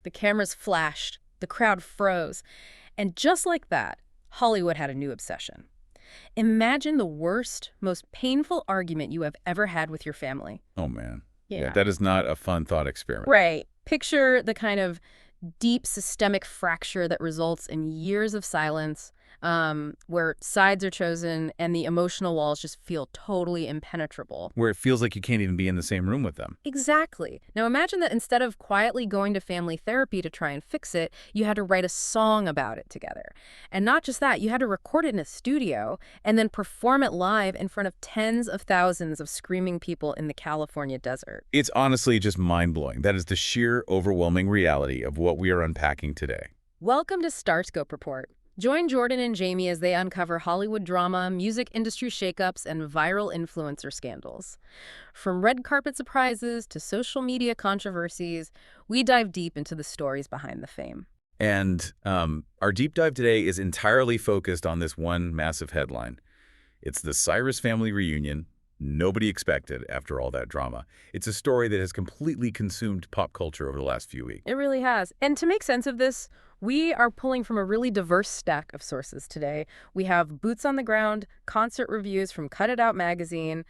The cameras flashed, the crowd froze, and just like that, Hollywood had a new obsession. Imagine the worst, most painful argument you have ever had with your family. Oh, man. Yeah, Yeah. that is not a fun thought experiment. Right. Picture the kind of deep systemic fracture that results in years of silence, where sides are chosen and the emotional walls just feel totally impenetrable. Where it feels like you can't even be in the same room with them. Exactly. Now imagine that instead of quietly going to family therapy to try and fix it, you had to write a song about it together. And not just that, you had to record it in a studio and then perform it live in front of tens of thousands of screaming people in the California desert. It's honestly just mind-blowing. That is the sheer, overwhelming reality of what we are unpacking today. Welcome to Stagecoach Report. Join Jordan and Jamie as they uncover Hollywood drama, music industry shakeups, and viral influencer scandals. From red carpet surprises to social media controversies, we dive deep into the stories behind the fame. And our deep dive today is entirely focused on this one massive headline. It's the Cyrus family reunion. Nobody expected after all that drama. It's a story that has completely consumed pop culture over the last few weeks. It really has. And to make sense of this, we are pulling from a really diverse stack of sources today. We have boots on the ground, concert reviews from Cut It Out magazine,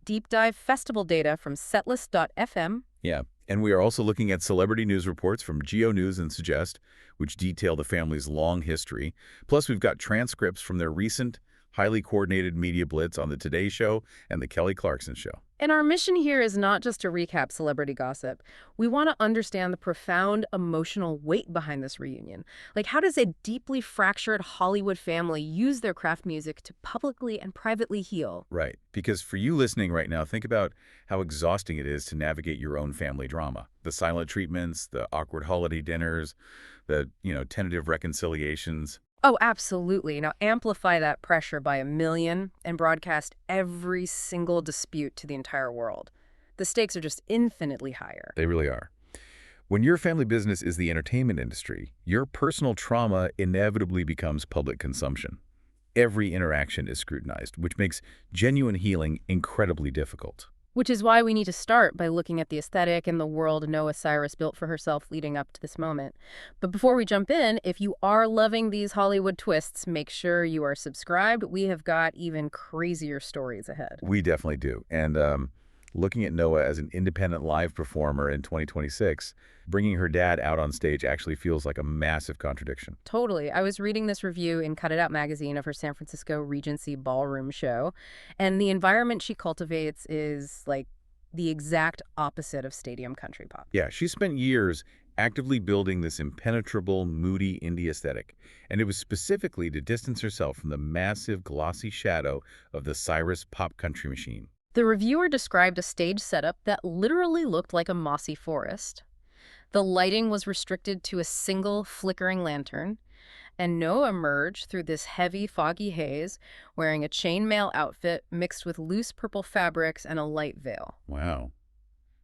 deep dive festival data from setlist.fm. Yeah, and we are also looking at celebrity news reports from Geo News and Suggest, which detail the family's long history. Plus, we've got transcripts from their recent, highly coordinated media blitz on The Today Show and The Kelly Clarkson Show. And our mission here is not just to recap celebrity gossip. We want to understand the profound emotional weight behind this reunion. Like, how does a deeply fractured Hollywood family use their craft music to publicly and privately heal? Right, because for you listening right now, think about how exhausting it is to navigate your own family drama. The silent treatments, the awkward holiday dinners, the, tentative reconciliations. Oh, absolutely. Now amplify that pressure by 1,000,000 and broadcast every single dispute to the entire world. The stakes are just infinitely higher. They really are. When your family business is the entertainment industry, your personal trauma inevitably becomes public consumption. Every interaction is scrutinized, which makes genuine healing incredibly difficult. Which is why we need to start by looking at the aesthetic and the world Noah Cyrus built for herself leading up to this moment. But before we jump in, if you are loving these Hollywood twists, make sure you are subscribed. We have got even crazier stories ahead. We definitely do. And looking at Noah as an independent live performer in 2026, bringing her dad out on stage actually feels like a massive contradiction. Totally. I was reading this review in Cut It Out magazine of her San Francisco Regency ballroom show, and the environment she cultivates is like the exact opposite of stadium country pop. Yeah, she spent years actively building this impenetrable, moody indie aesthetic, and it was specifically to distance herself from the massive, glossy shadow of the Cyrus pop country machine. The reviewer described a stage setup that literally looked like a mossy forest. The lighting was restricted to a single flickering lantern, and Noah emerged through this heavy, foggy haze, wearing a chainmail outfit mixed with loose purple fabrics and a light veil. Wow.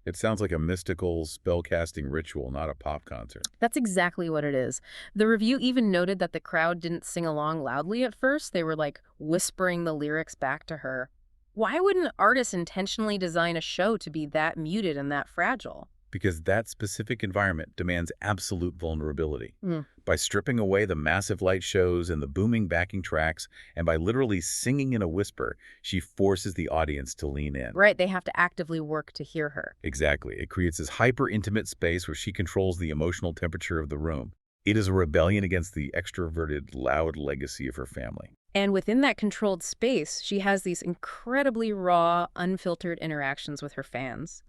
It sounds like a mystical, spell-casting ritual, not a pop concert. That's exactly what it is. The review even noted that the crowd didn't sing along loudly at first. They were like whispering the lyrics back to her. Why would an artist intentionally design a show to be that muted and that fragile? Because that specific environment demands absolute vulnerability. Mm. By stripping away the massive light shows and the booming backing tracks, and by literally singing in a whisper, she forces the audience to lean in. Right, they have to actively work to hear her. Exactly. It creates this hyper-intimate space where she controls the emotional temperature of the room. It is a rebellion against the extroverted, loud legacy of her family. And within that controlled space, she has these incredibly raw, unfiltered interactions with her fans.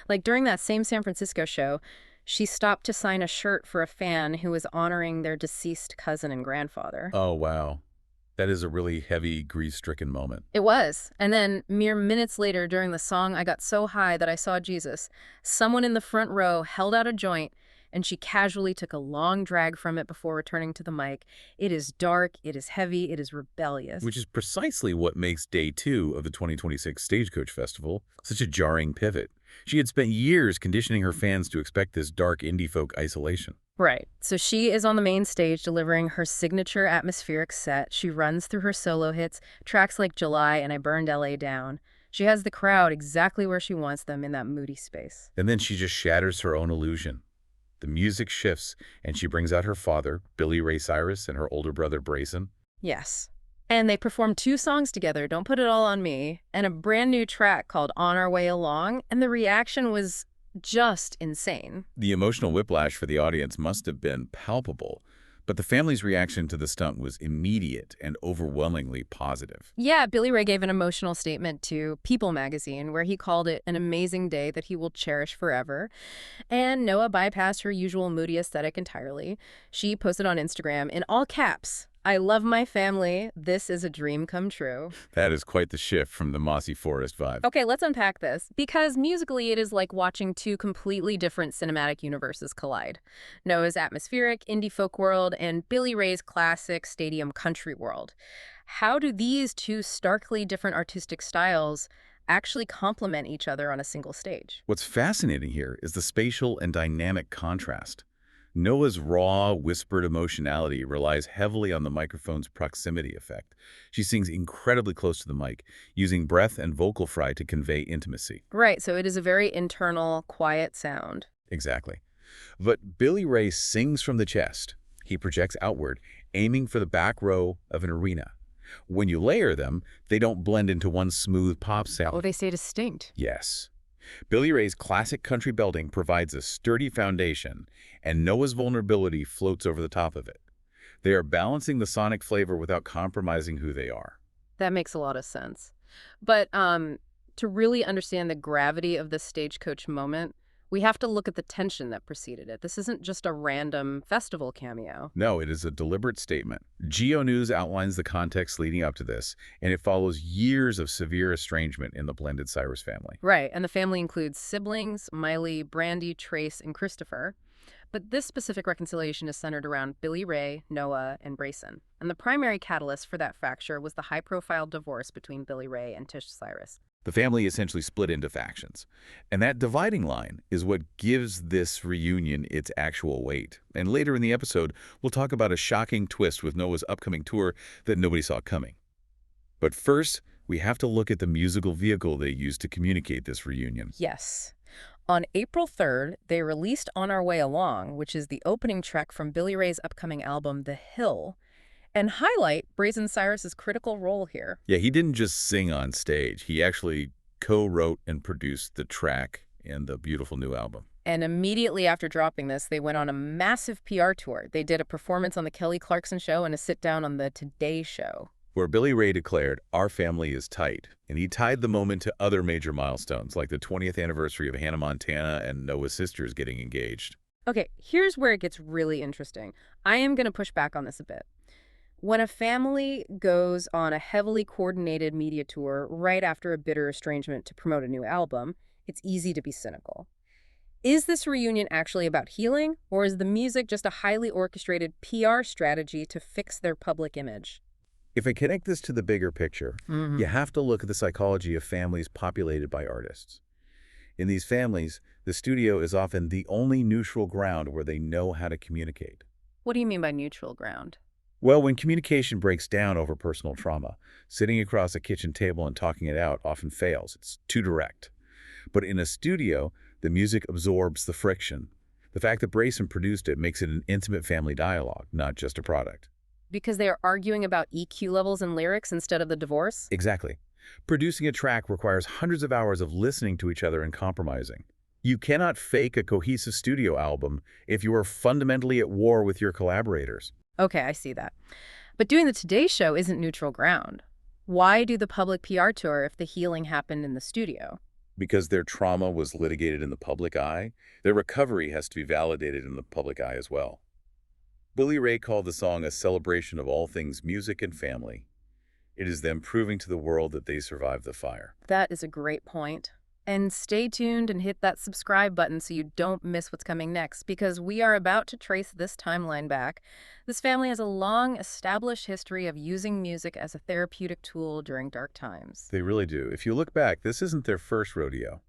Like during that same San Francisco show, she stopped to sign a shirt for a fan who was honoring their deceased cousin and grandfather. Oh, wow. That is a really heavy, grief-stricken moment. It was. And then mere minutes later during the song I Got So High That I Saw Jesus, someone in the front row held out a joint and she casually took a long drag from it before returning to the mic. It is dark, it is heavy, it is rebellious. Which is precisely what makes Day 2 of the 2026 Stagecoach Festival such a jarring pivot. She had spent years conditioning her fans to expect this dark indie folk isolation. Right. So she is on the main stage delivering her signature atmospheric set. She runs through her solo hits, tracks like July and I Burned LA Down. She has the crowd exactly where she wants them in that moody space. And then she just shatters her own illusion. The music shifts, and she brings out her father, Ray Cyrus, and her older brother, Braison. Yes. And they performed 2 songs together, Don't Put It All on Me, and a brand new track called On Our Way Along, and the reaction was just insane. The emotional whiplash for the audience must have been palpable, but the family's reaction to the stunt was immediate and overwhelmingly positive. Yeah, Billy Ray gave an emotional statement to People magazine where he called it an amazing day that he will cherish forever. And Noah bypassed her usual moody aesthetic entirely. She posted on Instagram in all caps, I love my family. This is a dream come true. That is quite the shift from the mossy forest vibe. Okay, let's unpack this, because musically it is like watching 2 completely different cinematic universes collide. Noah's atmospheric indie folk world and Billy Ray's classic stadium country world. How do these 2 starkly different artistic styles actually complement each other on a single stage? What's fascinating here is the spatial and dynamic contrast. Noah's raw, whispered emotionality relies heavily on the microphone's proximity effect. She sings incredibly close to the mic, using breath and vocal fry to convey intimacy. Right, so it is a very internal, quiet sound. Exactly. But Billy Ray sings from the chest. He projects outward, aiming for the back row of an arena. When you layer them, they don't blend into one smooth pop sound. Oh, they stay distinct. Yes. Billy Ray's classic country belting provides a sturdy foundation, and Noah's vulnerability floats over the top of it. They are balancing the sonic flavor without compromising who they are. That makes a lot of sense. But to really understand the gravity of the Stagecoach moment, we have to look at the tension that preceded it. This isn't just a random festival cameo. No, it is a deliberate statement. Geo News outlines the context leading up to this, and it follows years of severe estrangement in the blended Cyrus family. Right, and the family includes siblings, Miley, Brandy, Trace, and Christopher. But this specific reconciliation is centered around Billy Ray, Noah, and Braison. And the primary catalyst for that fracture was the high-profile divorce between Billy Ray and Tish Cyrus. The family essentially split into factions. And that dividing line is what gives this reunion its actual weight. And later in the episode, we'll talk about a shocking twist with Noah's upcoming tour that nobody saw coming. But first, we have to look at the musical vehicle they used to communicate this reunion. Yes. On April 3rd, they released On Our Way Along, which is the opening track from Billy Ray's upcoming album, The Hill, and highlight Braison Cyrus's critical role here. Yeah, he didn't just sing on stage. He actually co-wrote and produced the track in the beautiful new album. And immediately after dropping this, they went on a massive PR tour. They did a performance on The Kelly Clarkson Show and a sit-down on The Today Show, where Billy Ray declared, "Our family is tight." And he tied the moment to other major milestones, like the 20th anniversary of Hannah Montana and Noah's sisters getting engaged. Okay, here's where it gets really interesting. I am going to push back on this a bit. When a family goes on a heavily coordinated media tour right after a bitter estrangement to promote a new album, it's easy to be cynical. Is this reunion actually about healing, or is the music just a highly orchestrated PR strategy to fix their public image? If I connect this to the bigger picture, you have to look at the psychology of families populated by artists. In these families, the studio is often the only neutral ground where they know how to communicate. What do you mean by neutral ground? Well, when communication breaks down over personal trauma, sitting across a kitchen table and talking it out often fails. It's too direct. But in a studio, the music absorbs the friction. The fact that Braison produced it makes it an intimate family dialogue, not just a product. Because they are arguing about EQ levels and lyrics instead of the divorce? Exactly. Producing a track requires hundreds of hours of listening to each other and compromising. You cannot fake a cohesive studio album if you are fundamentally at war with your collaborators. Okay, I see that. But doing the Today Show isn't neutral ground. Why do the public PR tour if the healing happened in the studio? Because their trauma was litigated in the public eye, their recovery has to be validated in the public eye as well. Billy Ray called the song a celebration of all things music and family. It is them proving to the world that they survived the fire. That is a great point. And stay tuned and hit that subscribe button so you don't miss what's coming next, because we are about to trace this timeline back. This family has a long, established history of using music as a therapeutic tool during dark times. They really do. If you look back, this isn't their first rodeo.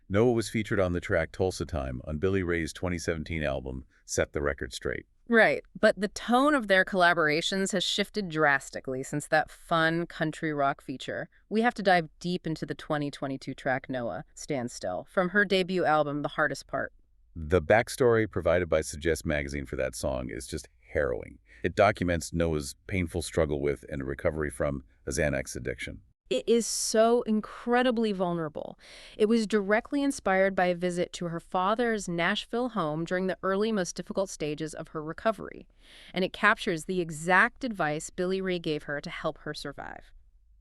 Noah was featured on the track Tulsa Time on Billy Ray's 2017 album, Set the Record Straight. Right, but the tone of their collaborations has shifted drastically since that fun country rock feature. We have to dive deep into the 2022 track Noah, Stand Still, from her debut album, The Hardest Part. The backstory provided by Suggest magazine for that song is just harrowing. It documents Noah's painful struggle with and recovery from a Xanax addiction. It is so incredibly vulnerable. It was directly inspired by a visit to her father's Nashville home during the early, most difficult stages of her recovery. And it captures the exact advice Billy Ray gave her to help her survive.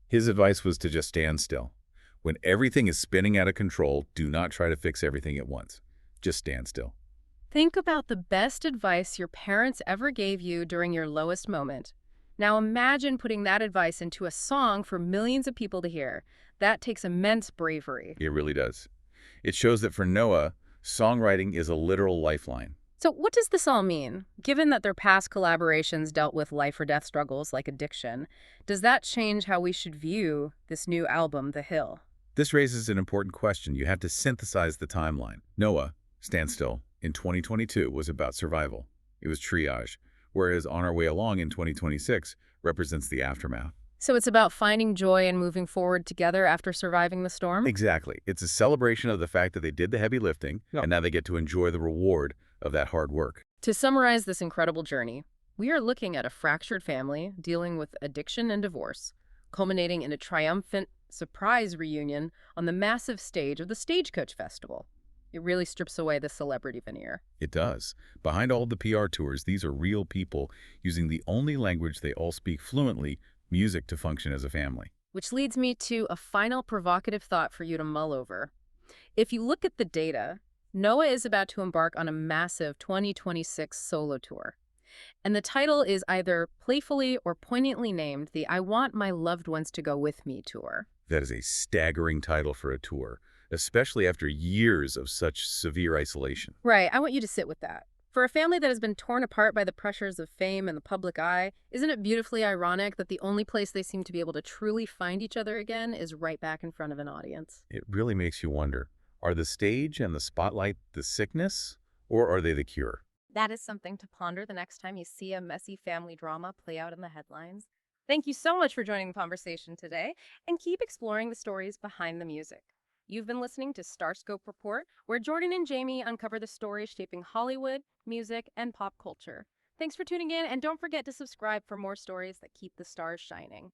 His advice was to just stand still. When everything is spinning out of control, do not try to fix everything at once. Just stand still. Think about the best advice your parents ever gave you during your lowest moment. Now imagine putting that advice into a song for millions of people to hear. That takes immense bravery. It really does. It shows that for Noah, songwriting is a literal lifeline. So what does this all mean? Given that their past collaborations dealt with life or death struggles like addiction, does that change how we should view this new album, The Hill? This raises an important question. You have to synthesize the timeline. Noah, Stand Still, in 2022 was about survival. It was triage, whereas On Our Way Along in 2026 represents the aftermath. So it's about finding joy and moving forward together after surviving the storm? Exactly. It's a celebration of the fact that they did the heavy lifting, and now they get to enjoy the reward of that hard work. To summarize this incredible journey, we are looking at a fractured family dealing with addiction and divorce, culminating in a triumphant surprise reunion on the massive stage of the Stagecoach Festival. It really strips away the celebrity veneer. It does. Behind all the PR tours, these are real people using the only language they all speak fluently, music, to function as a family. Which leads me to a final provocative thought for you to mull over. If you look at the data, Noah is about to embark on a massive 2026 solo tour. And the title is either playfully or poignantly named the I Want My Loved Ones to Go With Me tour. That is a staggering title for a tour, especially after years of such severe isolation. Right, I want you to sit with that. For a family that has been torn apart by the pressures of fame and the public eye, isn't it beautifully ironic that the only place they seem to be able to truly find each other again is right back in front of an audience? It really makes you wonder, are the stage and the spotlight the sickness, or are they the cure? That is something to ponder the next time you see a messy family drama play out in the headlines. Thank you so much for joining the conversation today, and keep exploring the stories behind the music. You've been listening to Starscope Report, where Jordan and Jamie uncover the stories shaping Hollywood, music, and pop culture. Thanks for tuning in, and don't forget to subscribe for more stories that keep the stars shining.